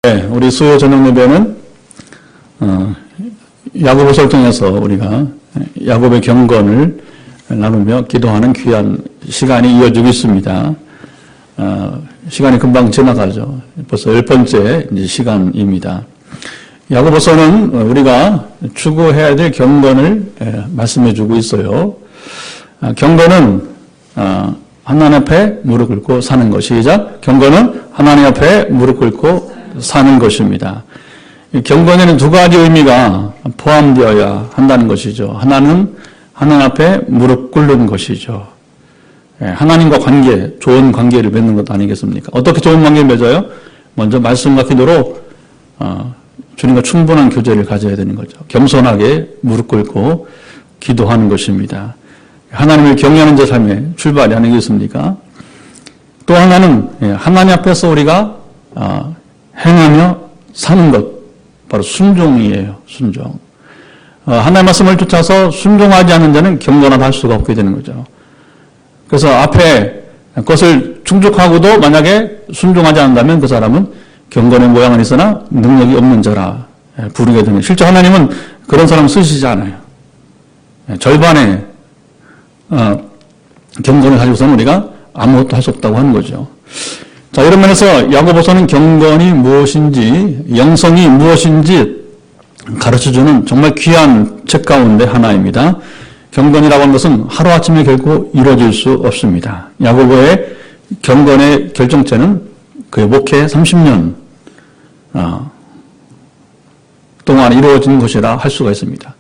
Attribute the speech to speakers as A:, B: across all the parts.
A: 네, 우리 수요 저녁 예배는 야고보서를 통해서 우리가 야고보의 경건을 나누며 기도하는 귀한 시간이 이어지고 있습니다. 시간이 금방 지나가죠. 벌써 10번째 이제 시간입니다. 야고보서는 우리가 추구해야 될 경건을 말씀해 주고 있어요. 경건은 하나님 앞에 무릎 꿇고 사는 것. 시작. 경건은 하나님 앞에 무릎 꿇고 사는 것입니다. 경건에는 두 가지 의미가 포함되어야 한다는 것이죠. 하나는 하나님 앞에 무릎 꿇는 것이죠. 하나님과 관계, 좋은 관계를 맺는 것 아니겠습니까? 어떻게 좋은 관계를 맺어요? 먼저 말씀과 기도로 주님과 충분한 교제를 가져야 되는 거죠. 겸손하게 무릎 꿇고 기도하는 것입니다. 하나님을 경외하는 제 삶의 출발이 아니겠습니까? 또 하나는 하나님 앞에서 우리가 행하며 사는 것, 바로 순종이에요. 순종. 하나님의 말씀을 쫓아서 순종하지 않는 자는 경건하다 할 수가 없게 되는 거죠. 그래서 앞에 것을 충족하고도 만약에 순종하지 않는다면 그 사람은 경건의 모양은 있으나 능력이 없는 자라 부르게 되는. 실제 하나님은 그런 사람 쓰시지 않아요. 절반의 경건을 가지고서는 우리가 아무것도 할 수 없다고 하는 거죠. 자, 이런 면에서 야고보서는 경건이 무엇인지, 영성이 무엇인지 가르쳐주는 정말 귀한 책 가운데 하나입니다. 경건이라고 하는 것은 하루아침에 결코 이루어질 수 없습니다. 야고보의 경건의 결정체는 그의 목회 30년 동안 이루어진 것이라 할 수가 있습니다.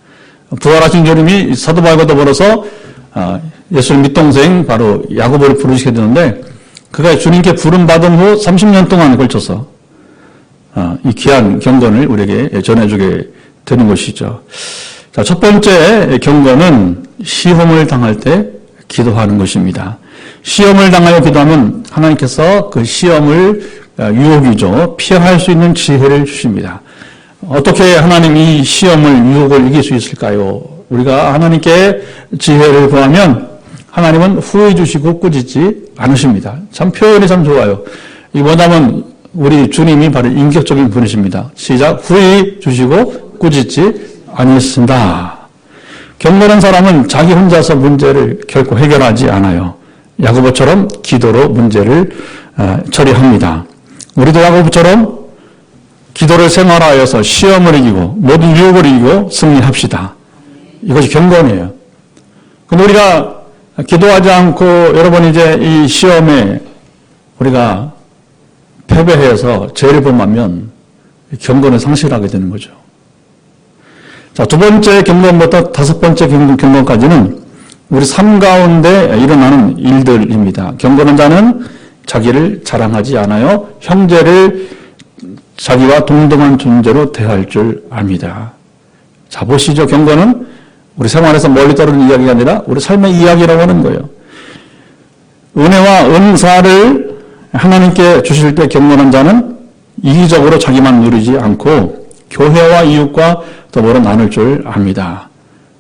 A: 부활하신 주님이 사도 바울과 더불어서 예수님 밑동생 바로 야고보를 부르시게 되는데, 그가 주님께 부름받은 후 30년 동안에 걸쳐서 이 귀한 경건을 우리에게 전해주게 되는 것이죠. 자, 첫 번째 경건은 시험을 당할 때 기도하는 것입니다. 시험을 당하여 기도하면 하나님께서 그 시험을 유혹이죠. 피할 수 있는 지혜를 주십니다. 어떻게 하나님 이 시험을, 유혹을 이길 수 있을까요? 우리가 하나님께 지혜를 구하면 하나님은 후회 주시고 꾸짖지 않으십니다. 참 표현이 참 좋아요. 이 뭐냐면 우리 주님이 바로 인격적인 분이십니다. 시작. 후회 주시고 꾸짖지 아니했습니다. 경건한 사람은 자기 혼자서 문제를 결코 해결하지 않아요. 야고보처럼 기도로 문제를 처리합니다. 우리도 야고보처럼 기도를 생활하여서 시험을 이기고 모든 유혹을 이기고 승리합시다. 이것이 경건이에요. 근데 우리가 기도하지 않고 여러분 이제 이 시험에 우리가 패배해서 죄를 범하면 경건을 상실하게 되는 거죠. 자, 두 번째 경건부터 다섯 번째 경건까지는 우리 삶 가운데 일어나는 일들입니다. 경건한 자는 자기를 자랑하지 않아요. 형제를 자기와 동등한 존재로 대할 줄 압니다. 자, 보시죠. 경건은 우리 생활에서 멀리 떨어지는 이야기가 아니라 우리 삶의 이야기라고 하는 거예요. 은혜와 은사를 하나님께 주실 때 경건한 자는 이기적으로 자기만 누리지 않고 교회와 이웃과 더불어 나눌 줄 압니다.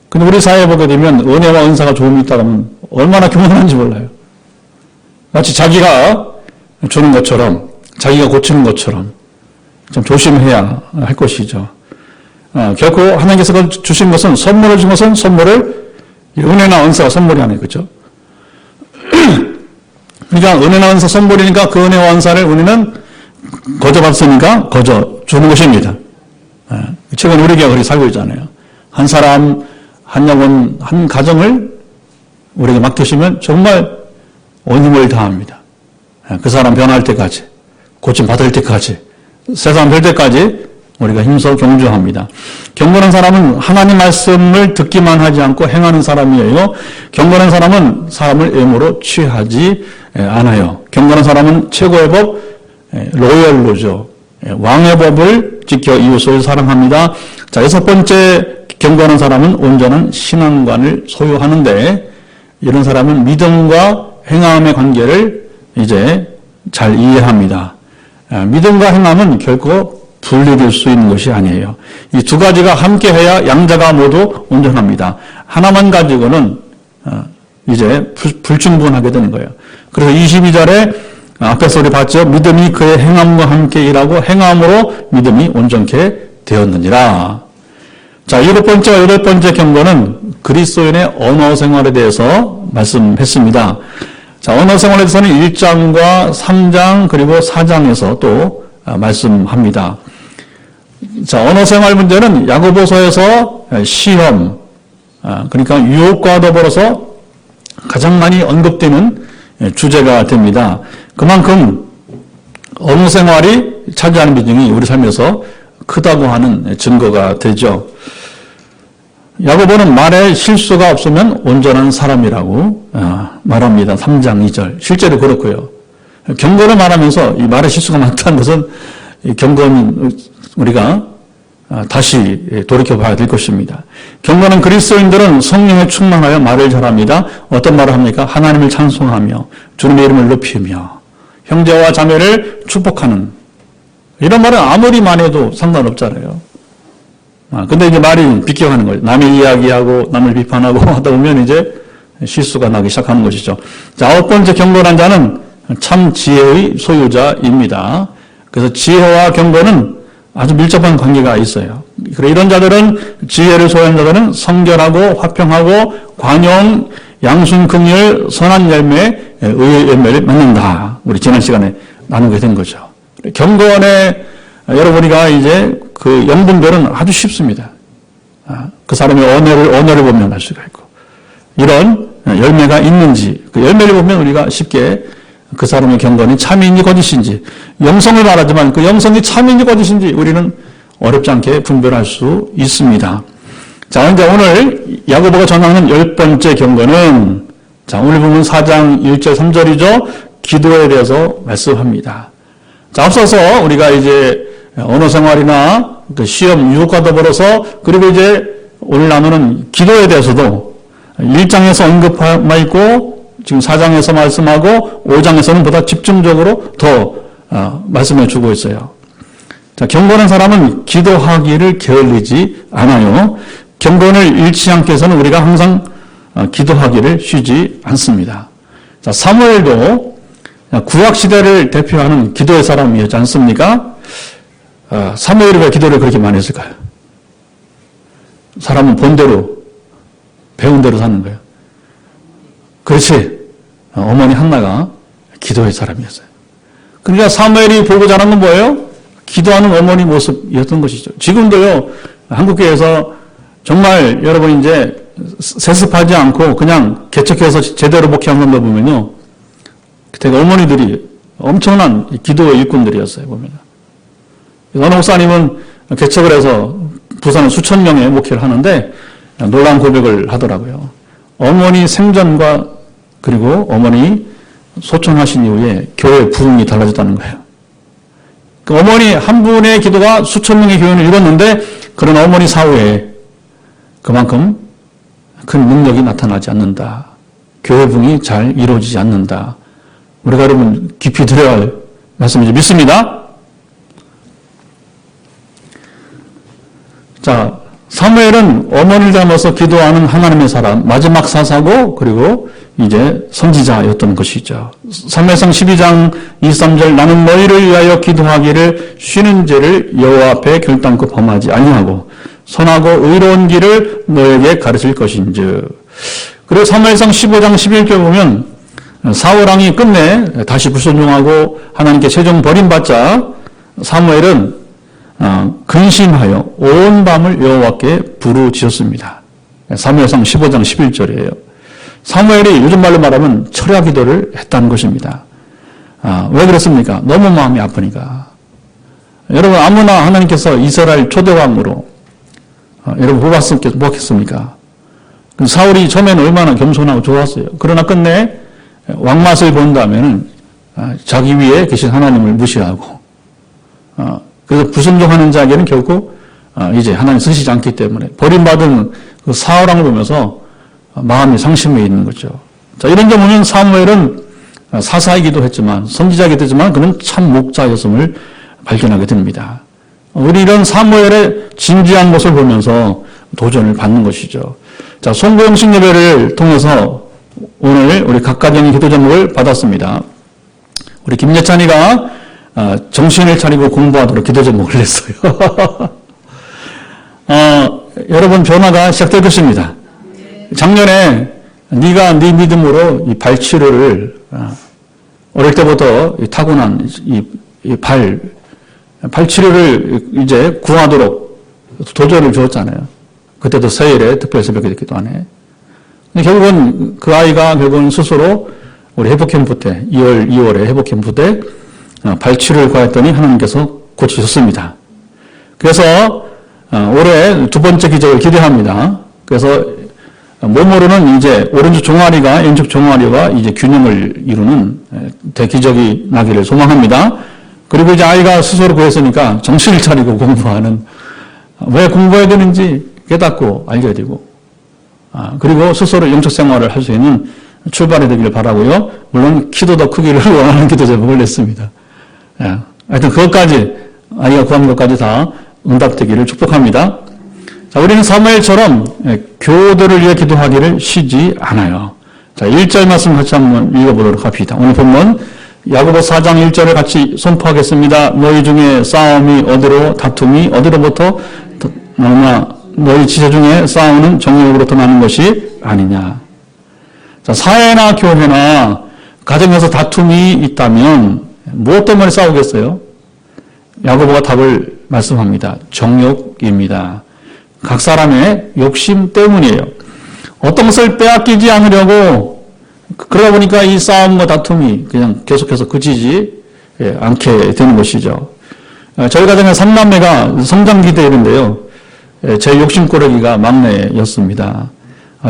A: 근데 우리 사회에 보게 되면 은혜와 은사가 조금 있다 하면 얼마나 경건한지 몰라요. 마치 자기가 주는 것처럼, 자기가 고치는 것처럼 좀 조심해야 할 것이죠. 결코 하나님께서 주신 것은, 선물을 준 것은 선물을, 은혜나 은사가 선물이 아니에요. 그렇죠? 그러니까 은혜나 은사 선물이니까 그 은혜와 은사를 우리는 거저 받으니까 거저 주는 것입니다. 최근 우리 교회가 그렇게 살고 있잖아요. 한 사람, 한 영혼, 한 가정을 우리에게 맡기시면 정말 온 힘을 다합니다. 그 사람 변할 때까지, 고침 받을 때까지, 세상 될 때까지 우리가 힘써 경주합니다. 경건한 사람은 하나님 말씀을 듣기만 하지 않고 행하는 사람이에요. 경건한 사람은 사람을 애무로 취하지 않아요. 경건한 사람은 최고의 법, 로열로죠. 왕의 법을 지켜 이웃을 사랑합니다. 자, 여섯 번째 경건한 사람은 온전한 신앙관을 소유하는데, 이런 사람은 믿음과 행함의 관계를 이제 잘 이해합니다. 믿음과 행함은 결코 분리될 수 있는 것이 아니에요. 이 두 가지가 함께해야 양자가 모두 온전합니다. 하나만 가지고는 이제 불충분하게 되는 거예요. 그래서 22절에 앞에서 우리 봤죠. 믿음이 그의 행함과 함께 일하고 행함으로 믿음이 온전케 되었느니라. 자, 7번째와 8번째 경고는 그리스도인의 언어 생활에 대해서 말씀했습니다. 자, 언어 생활에 대해서는 1장과 3장 그리고 4장에서 또 말씀합니다. 자, 언어 생활 문제는 야고보서에서 시험, 그러니까 유혹과 더불어서 가장 많이 언급되는 주제가 됩니다. 그만큼 언어 생활이 차지하는 비중이 우리 삶에서 크다고 하는 증거가 되죠. 야고보는 말에 실수가 없으면 온전한 사람이라고 말합니다. 3장 2절. 실제로 그렇고요. 경고를 말하면서 이 말에 실수가 많다는 것은 경고는 우리가 다시 돌이켜봐야 될 것입니다. 경고는 그리스도인들은 성령에 충만하여 말을 잘합니다. 어떤 말을 합니까? 하나님을 찬송하며 주님의 이름을 높이며 형제와 자매를 축복하는 이런 말은 아무리 많이 해도 상관없잖아요. 근데 이제 말이 비껴가는 거예요. 남의 이야기하고 남을 비판하고 하다 보면 이제 실수가 나기 시작하는 것이죠. 자, 9번째 경고란 자는 참 지혜의 소유자입니다. 그래서 지혜와 경고는 아주 밀접한 관계가 있어요. 그래 이런 자들은 지혜를 소유한 자들은 성결하고 화평하고 관용, 양순, 긍휼, 선한 열매, 의의 열매를 맺는다. 우리 지난 시간에 나누게 된 거죠. 경건의 여러분이가 이제 그 영분별은 아주 쉽습니다. 그 사람의 언어를 보면 알 수가 있고 이런 열매가 있는지 그 열매를 보면 우리가 쉽게 그 사람의 경건이 참인지 거짓인지 영성을 말하지만 그 영성이 참인지 거짓인지 우리는 어렵지 않게 분별할 수 있습니다. 자, 이제 오늘 야고보가 전하는 10번째 경고는 자, 오늘 보면 4장 1절 3절이죠. 기도에 대해서 말씀합니다. 자, 앞서서 우리가 이제 언어 생활이나 그 시험 유혹과 더불어서 그리고 이제 오늘 나누는 기도에 대해서도 1장에서 언급하고 있고 지금 4장에서 말씀하고 5장에서는 보다 집중적으로 더 말씀해 주고 있어요. 자, 경건한 사람은 기도하기를 게을리지 않아요. 경건을 잃지 않기 위해서는 우리가 항상 기도하기를 쉬지 않습니다. 자, 사무엘도 구약 시대를 대표하는 기도의 사람이었지 않습니까? 사무엘이 왜 기도를 그렇게 많이 했을까요? 사람은 본대로 배운 대로 사는 거예요. 그렇지. 어머니 한나가 기도의 사람이었어요. 그러니까 사무엘이 보고 자란 건 뭐예요? 기도하는 어머니 모습이었던 것이죠. 지금도요, 한국교회에서 정말 여러분 이제 세습하지 않고 그냥 개척해서 제대로 목회한 걸 보면요. 그때 어머니들이 엄청난 기도의 일꾼들이었어요, 보면. 어느 목사님은 개척을 해서 부산에 수천 명의 목회를 하는데 놀라운 고백을 하더라고요. 어머니 생전과 그리고 어머니 소천하신 이후에 교회 부흥이 달라졌다는 거예요. 그 어머니 한 분의 기도가 수천 명의 교회를 이뤘는데 그런 어머니 사후에 그만큼 큰 능력이 나타나지 않는다. 교회 부흥이 잘 이루어지지 않는다. 우리가 여러분 깊이 들어야 할 말씀이지 믿습니다. 자, 사무엘은 어머니를 닮아서 기도하는 하나님의 사람, 마지막 사사고 그리고 이제 선지자였던 것이죠. 사무엘상 12장 23절 나는 너희를 위하여 기도하기를 쉬는 죄를 여호와 앞에 결단코 범하지 아니하고 선하고 의로운 길을 너에게 가르칠 것인즉. 그리고 사무엘상 15장 11절 보면 사울왕이 끝내 다시 불순종하고 하나님께 최종 버림받자 사무엘은 근심하여 온 밤을 여호와께 부르짖었습니다. 사무엘상 15장 11절이에요. 사무엘이 요즘 말로 말하면 철야 기도를 했다는 것입니다. 왜 그렇습니까? 너무 마음이 아프니까. 여러분 아무나 하나님께서 이스라엘 초대왕으로 여러분 뽑았겠습니까? 사울이 처음에는 얼마나 겸손하고 좋았어요. 그러나 끝내 왕맛을 본다면 자기 위에 계신 하나님을 무시하고 그래서 불순종하는 자에게는 결코 이제 하나님 쓰시지 않기 때문에 버림받은 그 사울왕을 보면서 마음이 상심해 있는 거죠. 자, 이런 점 보면 사무엘은 사사이기도 했지만 선지자이기도 했지만 그는 참 목자였음을 발견하게 됩니다. 우리 이런 사무엘의 진지한 것을 보면서 도전을 받는 것이죠. 자, 송구영식 예배를 통해서 오늘 우리 각가정의 기도 제목을 받았습니다. 우리 김예찬이가 정신을 차리고 공부하도록 기도 제목을 냈어요. 여러분 변화가 시작될 것입니다. 작년에 네가 네 믿음으로 이 발치료를 어릴 때부터 타고난 발치료를 이제 구하도록 도전을 주었잖아요. 그때도 서일에 특별 새벽에 기도 안 해. 결국은 그 아이가 결국은 스스로 우리 회복캠프 때 2월에 회복캠프 때 발치료를 구했더니 하나님께서 고치셨습니다. 그래서 올해 두 번째 기적을 기대합니다. 그래서 몸으로는 이제 오른쪽 종아리가 왼쪽 종아리와 이제 균형을 이루는 대기적이 나기를 소망합니다. 그리고 이제 아이가 스스로 구했으니까 정신을 차리고 공부하는, 왜 공부해야 되는지 깨닫고 알게 되고, 그리고 스스로 영적 생활을 할 수 있는 출발이 되기를 바라고요. 물론 키도 더 크기를 원하는 기도 제목을 냈습니다. 하여튼 그것까지, 아이가 구한 것까지 다 응답되기를 축복합니다. 자, 우리는 사무엘처럼 교도를 위해 기도하기를 쉬지 않아요. 자, 1절 말씀 같이 한번 읽어보도록 합시다. 오늘 본문 야고보 4장 1절을 같이 선포하겠습니다. 너희 중에 싸움이 어디로, 다툼이 어디로부터 나오나 너희 지체 중에 싸우는 정욕으로부터 나는 것이 아니냐. 자, 사회나 교회나 가정에서 다툼이 있다면 무엇 때문에 싸우겠어요? 야고보가 답을 말씀합니다. 정욕입니다. 각 사람의 욕심 때문이에요. 어떤 것을 빼앗기지 않으려고 그러다 보니까 이 싸움과 다툼이 그냥 계속해서 그치지 않게 되는 것이죠. 저희 가정에 3남매가 성장기대인데요. 제 욕심꾸러기가 막내였습니다.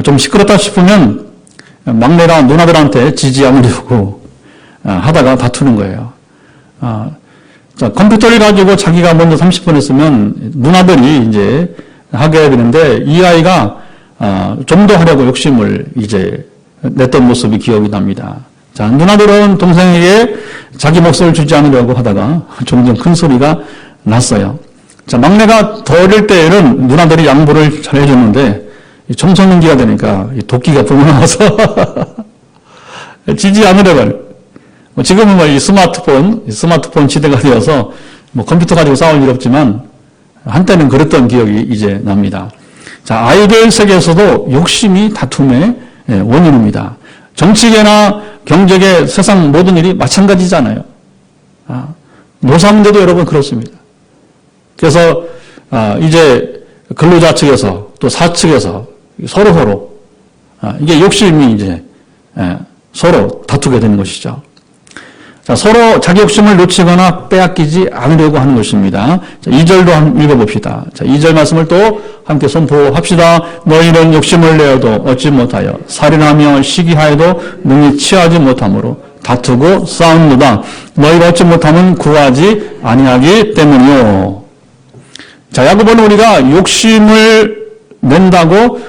A: 좀 시끄럽다 싶으면 막내랑 누나들한테 지지 않으려고 하다가 다투는 거예요. 자, 컴퓨터를 가지고 자기가 먼저 30분 했으면 누나들이 이제 하게 해야 되는데 이 아이가 좀 더 하려고 욕심을 이제 냈던 모습이 기억이 납니다. 자, 누나들은 동생에게 자기 몫을 주지 않으려고 하다가 점점 큰 소리가 났어요. 자, 막내가 더 어릴 때에는 누나들이 양보를 잘 해줬는데 청소년기가 되니까 도끼가 불어나와서 지지 않으려고. 지금은 뭐 이 스마트폰 시대가 되어서 뭐 컴퓨터 가지고 싸울 일 없지만 한때는 그랬던 기억이 이제 납니다. 자, 아이들 세계에서도 욕심이 다툼의 원인입니다. 정치계나 경제계 세상 모든 일이 마찬가지잖아요. 노사문제도 여러분 그렇습니다. 그래서 이제 근로자 측에서 또 사측에서 서로 이게 욕심이 이제 서로 다투게 되는 것이죠. 자, 서로 자기 욕심을 놓치거나 빼앗기지 않으려고 하는 것입니다. 자, 2절도 한번 읽어봅시다. 자, 2절 말씀을 또 함께 선포합시다. 너희는 욕심을 내어도 얻지 못하여 살인하며 시기하여도 능히 취하지 못함으로 다투고 싸우는도다. 너희가 얻지 못하면 구하지 아니하기 때문이요. 자, 야고보는 우리가 욕심을 낸다고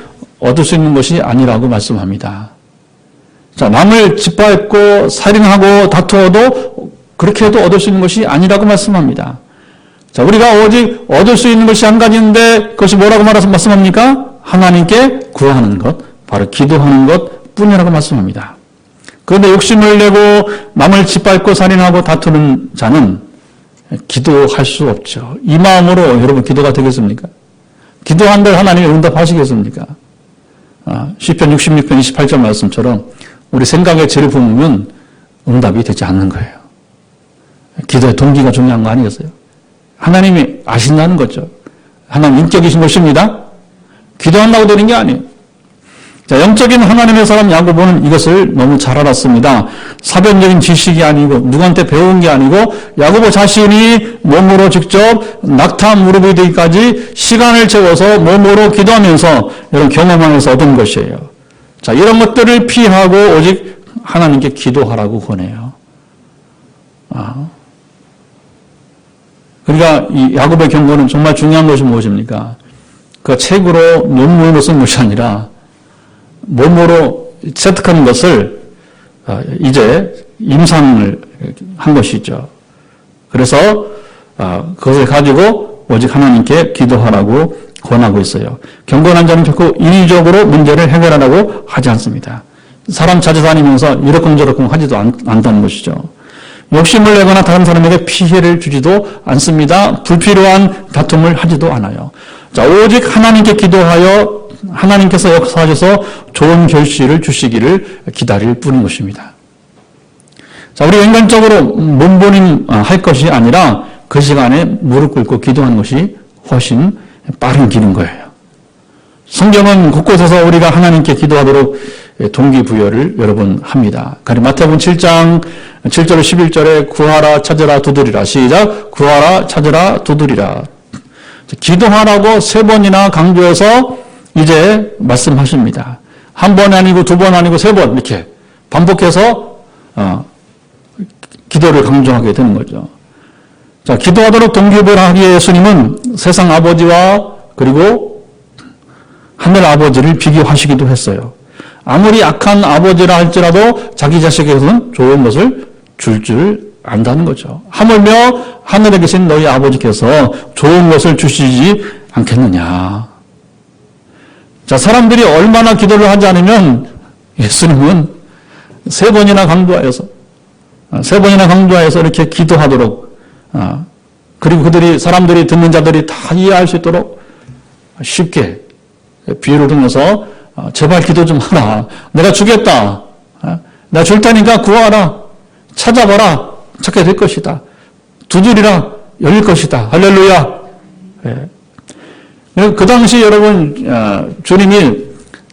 A: 얻을 수 있는 것이 아니라고 말씀합니다. 자, 남을 짓밟고 살인하고 다투어도 그렇게 해도 얻을 수 있는 것이 아니라고 말씀합니다. 자, 우리가 오직 얻을 수 있는 것이 한 가지인데 그것이 뭐라고 말씀합니까? 하나님께 구하는 것, 바로 기도하는 것 뿐이라고 말씀합니다. 그런데 욕심을 내고 남을 짓밟고 살인하고 다투는 자는 기도할 수 없죠. 이 마음으로 여러분 기도가 되겠습니까? 기도한들 하나님이 응답하시겠습니까? 시편 66편 28절 말씀처럼 우리 생각에 죄를 품으면 응답이 되지 않는 거예요. 기도의 동기가 중요한 거 아니겠어요? 하나님이 아신다는 거죠. 하나님 인격이신 것입니다. 기도한다고 되는 게 아니에요. 자, 영적인 하나님의 사람 야고보는 이것을 너무 잘 알았습니다. 사변적인 지식이 아니고 누구한테 배운 게 아니고 야고보 자신이 몸으로 직접 낙타 무릎이 되기까지 시간을 채워서 몸으로 기도하면서 이런 경험하면서 얻은 것이에요. 자, 이런 것들을 피하고 오직 하나님께 기도하라고 권해요. 그러니까 이 야고보의 경고는 정말 중요한 것이 무엇입니까? 그 책으로 논문으로 쓴 것이 아니라 몸으로 체득하는 것을 이제 임상을 한 것이죠. 그래서 그것을 가지고 오직 하나님께 기도하라고 권하고 있어요. 경건한 자는 결코 인위적으로 문제를 해결하라고 하지 않습니다. 사람 찾아다니면서 이러쿵저러쿵 하지도 않다는 것이죠. 욕심을 내거나 다른 사람에게 피해를 주지도 않습니다. 불필요한 다툼을 하지도 않아요. 자, 오직 하나님께 기도하여 하나님께서 역사하셔서 좋은 결실을 주시기를 기다릴 뿐인 것입니다. 자, 우리 인간적으로 몸보림 할 것이 아니라 그 시간에 무릎 꿇고 기도하는 것이 훨씬 빠른 길인 거예요. 성경은 곳곳에서 우리가 하나님께 기도하도록 동기부여를 여러 번 합니다. 가령 마태복음 7장 7절 11절에 구하라 찾으라 두드리라. 시작. 구하라 찾으라 두드리라. 기도하라고 3번이나 강조해서 이제 말씀하십니다. 한 번 아니고 2번 아니고 3번 이렇게 반복해서 기도를 강조하게 되는 거죠. 자, 기도하도록 동기부여를 하기 위해 예수님은 세상 아버지와 그리고 하늘 아버지를 비교하시기도 했어요. 아무리 악한 아버지라 할지라도 자기 자식에게는 좋은 것을 줄 안다는 거죠. 하물며 하늘에 계신 너희 아버지께서 좋은 것을 주시지 않겠느냐. 자, 사람들이 얼마나 기도를 하지 않으면 예수님은 3번이나 강조하여서 이렇게 기도하도록, 그리고 사람들이 듣는 자들이 다 이해할 수 있도록 쉽게 비유를 통해서 제발 기도 좀 하라. 내가 주겠다. 내가 줄 테니까 구하라. 찾아봐라. 찾게 될 것이다. 두드리라. 열릴 것이다. 할렐루야. 그 당시 여러분 주님이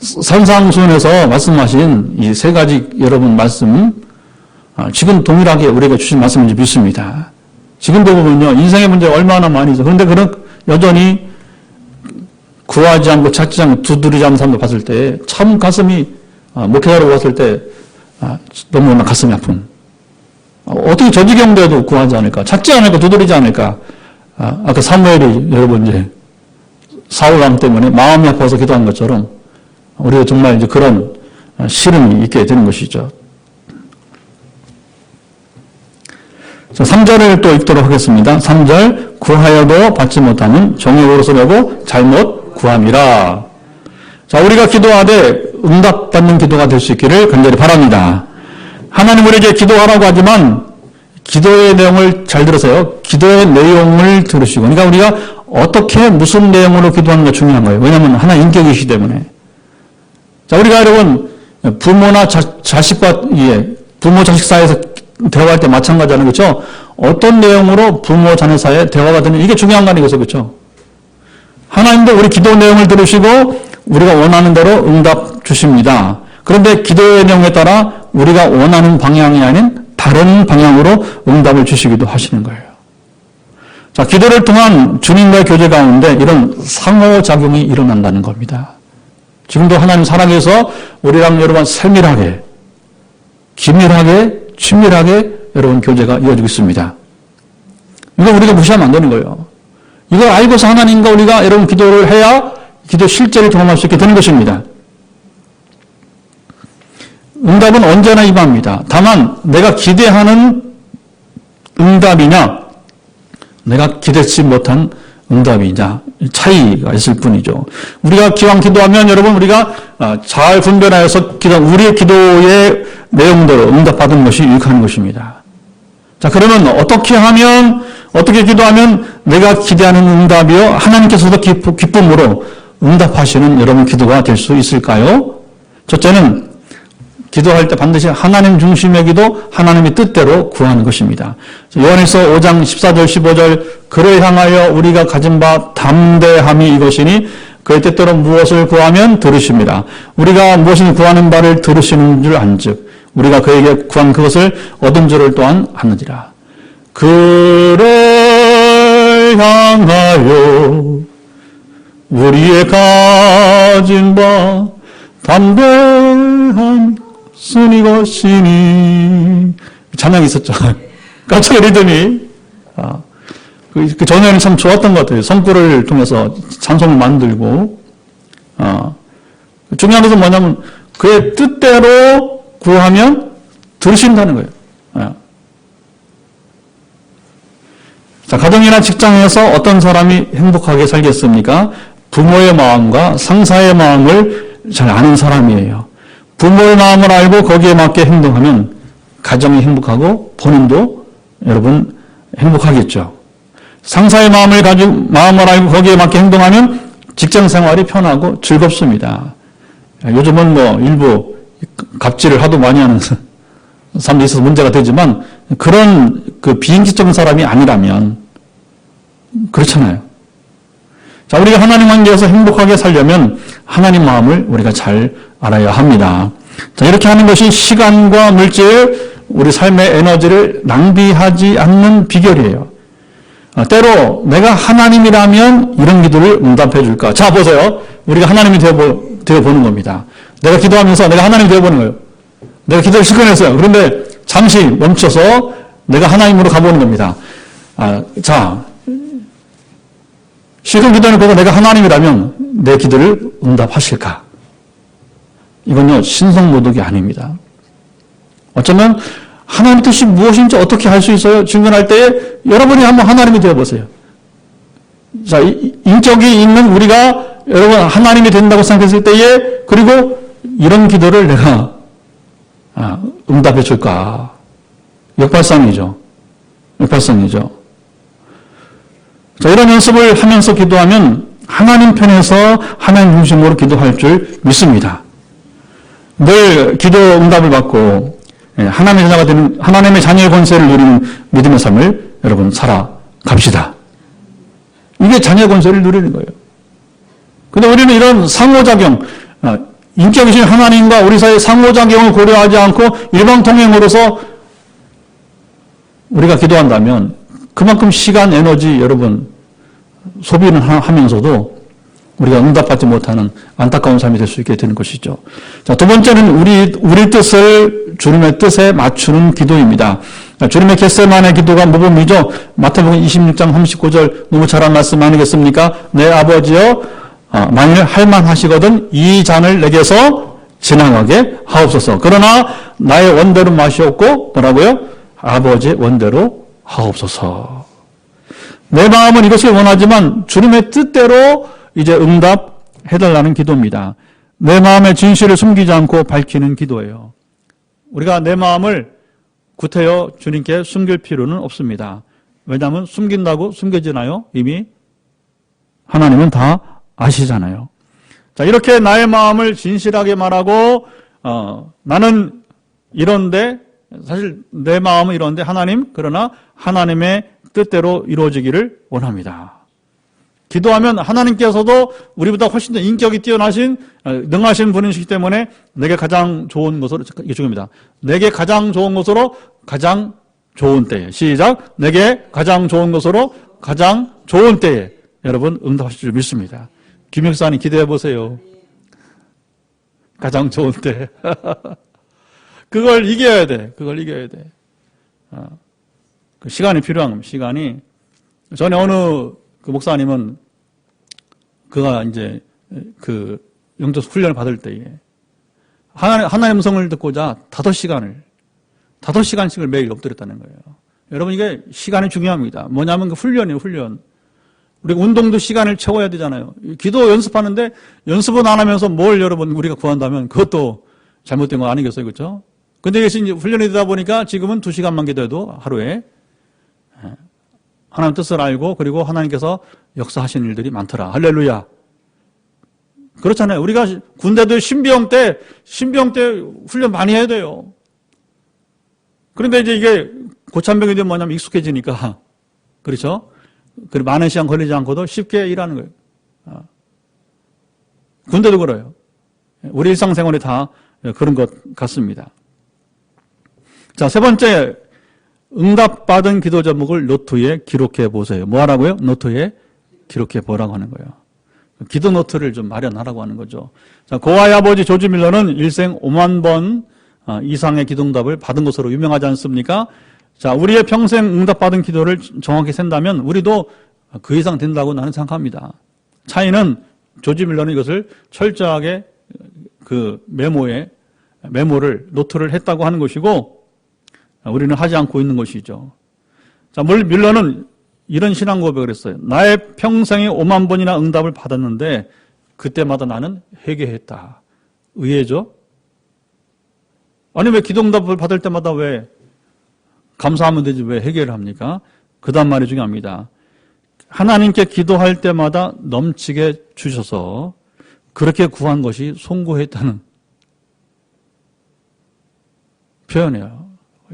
A: 산상수훈에서 말씀하신 이 3가지 여러분 말씀 지금 동일하게 우리에게 주신 말씀인지 믿습니다. 지금도 보면요. 인생의 문제가 얼마나 많이 있어. 그런데 여전히 구하지 않고 찾지 않고 두드리지 않는 사람들 봤을 때 참 가슴이 목회자로 봤을 때 너무나 가슴이 아픈. 어떻게 저 지경대에도 구하지 않을까? 찾지 않을까? 두드리지 않을까? 아까 사무엘이 여러분 이제 사울왕 때문에 마음이 아파서 기도한 것처럼 우리가 정말 이제 그런 시름이 있게 되는 것이죠. 자, 3절을 또 읽도록 하겠습니다. 3절 구하여도 받지 못하면 정의 버릇을 내고 잘못 구함이라. 자, 우리가 기도하되 응답받는 기도가 될 수 있기를 간절히 바랍니다. 하나님 우리에게 기도하라고 하지만 기도의 내용을 잘 들으세요. 기도의 내용을 들으시고, 그러니까 우리가 어떻게 무슨 내용으로 기도하는 게 중요한 거예요. 왜냐하면 하나의 인격이시기 때문에. 자, 우리가 여러분 부모나 자식과 부모 자식 사이에서 대화할 때 마찬가지잖아요. 그렇죠? 어떤 내용으로 부모 자녀 사이에 대화가 되는 이게 중요한 거 아니겠어요. 그렇죠? 하나님도 우리 기도 내용을 들으시고 우리가 원하는 대로 응답 주십니다. 그런데 기도의 내용에 따라 우리가 원하는 방향이 아닌 다른 방향으로 응답을 주시기도 하시는 거예요. 자, 기도를 통한 주님과의 교제 가운데 이런 상호작용이 일어난다는 겁니다. 지금도 하나님 사랑해서 우리랑 여러분 세밀하게, 긴밀하게, 친밀하게 여러분 교제가 이어지고 있습니다. 이거 우리가 무시하면 안 되는 거예요. 이걸 알고서 하나님과 우리가 여러분 기도를 해야 기도 실제를 경험할 수 있게 되는 것입니다. 응답은 언제나 임합니다. 다만 내가 기대하는 응답이냐 내가 기대치 못한 응답이냐 차이가 있을 뿐이죠. 우리가 기왕 기도하면 여러분 우리가 잘 분별하여서 우리의 기도의 내용대로 응답받은 것이 유익한 것입니다. 자, 그러면 어떻게 기도하면 내가 기대하는 응답이요 하나님께서도 기쁨으로 응답하시는 여러분 기도가 될 수 있을까요? 첫째는 기도할 때 반드시 하나님 중심의 기도, 하나님의 뜻대로 구하는 것입니다. 요한일서 5장 14절 15절 그를 향하여 우리가 가진 바 담대함이 이것이니 그의 뜻대로 무엇을 구하면 들으십니다. 우리가 무엇을 구하는 바를 들으시는 줄 안즉 우리가 그에게 구한 그것을 얻은 줄을 또한 아느니라. 그를 향하여 우리의 가진 바 담대함 쓴 이것이니 찬양이 있었죠. 깜짝 놀더니 그 전에는 참 좋았던 것 같아요. 성구를 통해서 찬송을 만들고 중요한 것은 뭐냐면 그의 뜻대로 구하면 들으신다는 거예요. 자, 가정이나 직장에서 어떤 사람이 행복하게 살겠습니까? 부모의 마음과 상사의 마음을 잘 아는 사람이에요. 부모의 마음을 알고 거기에 맞게 행동하면 가정이 행복하고 본인도 여러분 행복하겠죠. 상사의 마음을 알고 거기에 맞게 행동하면 직장 생활이 편하고 즐겁습니다. 요즘은 뭐 일부 갑질을 하도 많이 하는 사람도 있어서 문제가 되지만 그런 그 비인기적인 사람이 아니라면 그렇잖아요. 자, 우리가 하나님 관계에서 행복하게 살려면 하나님 마음을 우리가 잘 알아야 합니다. 자, 이렇게 하는 것이 시간과 물질, 우리 삶의 에너지를 낭비하지 않는 비결이에요. 때로 내가 하나님이라면 이런 기도를 응답해 줄까? 자, 보세요. 우리가 하나님이 되어보는 겁니다. 내가 기도하면서 내가 하나님이 되어보는 거예요. 내가 기도를 실컷했어요. 그런데 잠시 멈춰서 내가 하나님으로 가보는 겁니다. 자, 실컷 기도해놓고 내가 하나님이라면 내 기도를 응답하실까? 이건요, 신성모독이 아닙니다. 어쩌면 하나님의 뜻이 무엇인지 어떻게 할 수 있어요? 질문할 때에 여러분이 한번 하나님이 되어보세요. 자, 인격이 있는 우리가 여러분 하나님이 된다고 생각했을 때에 그리고 이런 기도를 내가 응답해 줄까? 역발상이죠. 자, 이런 연습을 하면서 기도하면 하나님 편에서 하나님 중심으로 기도할 줄 믿습니다. 늘 기도 응답을 받고 하나님의 자녀가 되는 하나님의 자녀의 권세를 누리는 믿음의 삶을 여러분 살아갑시다. 이게 자녀의 권세를 누리는 거예요. 그런데 우리는 이런 상호작용, 인격이신 하나님과 우리 사이의 상호작용을 고려하지 않고 일방통행으로서 우리가 기도한다면 그만큼 시간, 에너지 여러분 소비는 하면서도 우리가 응답받지 못하는 안타까운 삶이 될 수 있게 되는 것이죠. 자, 두 번째는 우리 뜻을 주님의 뜻에 맞추는 기도입니다. 주님의 겟세마네 기도가 모범이죠. 마태복음 26장 39절 너무 잘한 말씀 아니겠습니까? 내 아버지여 만일 할만하시거든 이 잔을 내게서 지나가게 하옵소서. 그러나 나의 원대로 마시옵고 뭐라고요? 아버지의 원대로 하옵소서. 내 마음은 이것을 원하지만 주님의 뜻대로 이제 응답해달라는 기도입니다. 내 마음의 진실을 숨기지 않고 밝히는 기도예요. 우리가 내 마음을 구태여 주님께 숨길 필요는 없습니다. 왜냐하면 숨긴다고 숨겨지나요? 이미 하나님은 다 아시잖아요. 자, 이렇게 나의 마음을 진실하게 말하고 나는 이런데 사실 내 마음은 이런데 하나님 그러나 하나님의 뜻대로 이루어지기를 원합니다. 기도하면 하나님께서도 우리보다 훨씬 더 인격이 뛰어나신 능하신 분이시기 때문에 내게 가장 좋은 것으로 이게 중요합니다. 내게 가장 좋은 것으로 가장 좋은 때에 시작 내게 가장 좋은 것으로 가장 좋은 때에 여러분 응답하실 줄 믿습니다. 김역사님 기대해 보세요. 가장 좋은 때 그걸 이겨야 돼. 그 시간이 필요한 겁니다. 시간이 전에 어느 그 목사님은 그가 이제 그 영적 훈련을 받을 때에 하나님의 음성을 듣고자 5시간씩을 매일 엎드렸다는 거예요. 여러분 이게 시간이 중요합니다. 뭐냐면 그 훈련이에요, 훈련. 우리 운동도 시간을 채워야 되잖아요. 기도 연습하는데 연습은 안 하면서 뭘 여러분 우리가 구한다면 그것도 잘못된 거 아니겠어요, 그렇죠? 근데 이것이 이제 훈련이 되다 보니까 지금은 2시간만 기도해도 하루에 하나님 뜻을 알고 그리고 하나님께서 역사하시는 일들이 많더라. 할렐루야. 그렇잖아요. 우리가 군대도 신병 때 훈련 많이 해야 돼요. 그런데 이제 이게 고참병이 되면 뭐냐면 익숙해지니까 그렇죠? 그리고 많은 시간 걸리지 않고도 쉽게 일하는 거예요. 군대도 그래요. 우리 일상생활이 다 그런 것 같습니다. 자, 세 번째 응답받은 기도 제목을 노트에 기록해 보세요. 뭐 하라고요? 노트에 기록해 보라고 하는 거예요. 기도 노트를 좀 마련하라고 하는 거죠. 자, 고아의 아버지 조지 밀러는 일생 5만 번 이상의 기도 응답을 받은 것으로 유명하지 않습니까? 자, 우리의 평생 응답받은 기도를 정확히 센다면 우리도 그 이상 된다고 나는 생각합니다. 차이는 조지 밀러는 이것을 철저하게 그 메모를 노트를 했다고 하는 것이고 우리는 하지 않고 있는 것이죠. 자, 밀러는 이런 신앙 고백을 했어요. 나의 평생에 5만 번이나 응답을 받았는데 그때마다 나는 회개했다. 의외죠? 아니 왜 기도 응답을 받을 때마다 왜 감사하면 되지 왜 해결을 합니까? 그 다음 말이 중요합니다. 하나님께 기도할 때마다 넘치게 주셔서 그렇게 구한 것이 송구했다는 표현이에요.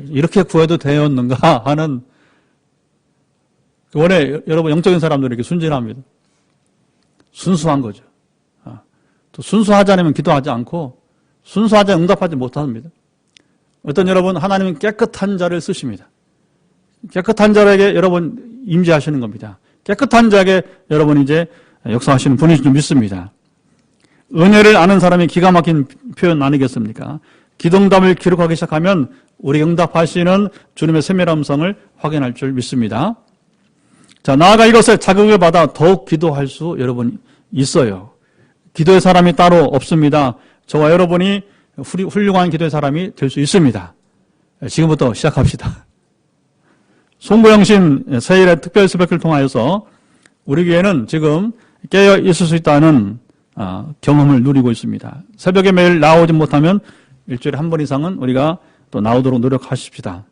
A: 이렇게 구해도 되었는가 하는, 원래 여러분 영적인 사람들은 이렇게 순진합니다. 순수한 거죠. 또 순수하지 않으면 기도하지 않고 순수하지 않으면 응답하지 못합니다. 어떤 여러분 하나님은 깨끗한 자를 쓰십니다. 깨끗한 자에게 여러분 임재하시는 겁니다. 깨끗한 자에게 여러분 이제 역사하시는 분이신 줄 믿습니다. 은혜를 아는 사람이 기가 막힌 표현 아니겠습니까? 기도응답을 기록하기 시작하면 우리 응답하시는 주님의 세밀한 음성을 확인할 줄 믿습니다. 자, 나아가 이것에 자극을 받아 더욱 기도할 수 여러분 있어요. 기도의 사람이 따로 없습니다. 저와 여러분이 훌륭한 기도의 사람이 될 수 있습니다. 지금부터 시작합시다. 송구영신 세일의 특별 새벽기를 통하여서 우리 교회는 지금 깨어 있을 수 있다는 경험을 누리고 있습니다. 새벽에 매일 나오지 못하면 일주일에 한 번 이상은 우리가 또 나오도록 노력하십시다.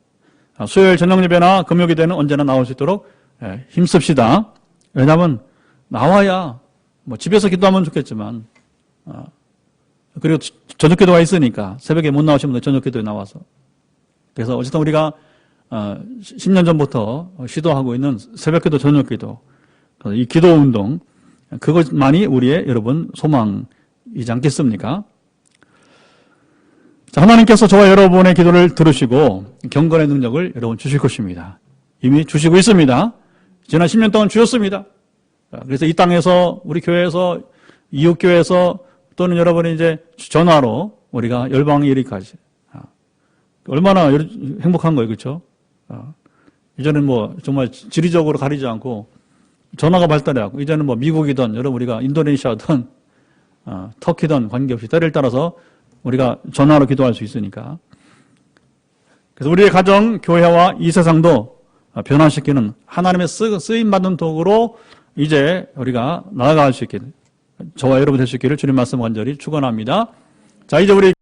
A: 수요일 저녁 예배나 금요 기도에는 언제나 나올 수 있도록 힘씁시다. 왜냐하면 나와야 뭐 집에서 기도하면 좋겠지만 그리고 저녁 기도가 있으니까 새벽에 못 나오시면 저녁 기도에 나와서, 그래서 어쨌든 우리가 10년 전부터 시도하고 있는 새벽 기도, 저녁 기도, 이 기도 운동, 그것만이 우리의 여러분 소망이지 않겠습니까? 자, 하나님께서 저와 여러분의 기도를 들으시고 경건의 능력을 여러분 주실 것입니다. 이미 주시고 있습니다. 지난 10년 동안 주셨습니다. 그래서 이 땅에서, 우리 교회에서, 이웃교회에서, 또는 여러분이 이제 전화로 우리가 열방에 이르기까지 얼마나 행복한 거예요, 그렇죠? 이제는 뭐 정말 지리적으로 가리지 않고 전화가 발달해갖고 이제는 뭐 미국이든 여러분 우리가 인도네시아든 터키든 관계없이 때를 따라서 우리가 전화로 기도할 수 있으니까, 그래서 우리의 가정, 교회와 이 세상도 변화시키는 하나님의 쓰임받는 도구로 이제 우리가 나아갈 수 있게, 저와 여러분 될 수 있기를 주님 말씀 간절히 축원합니다. 자, 이제 우리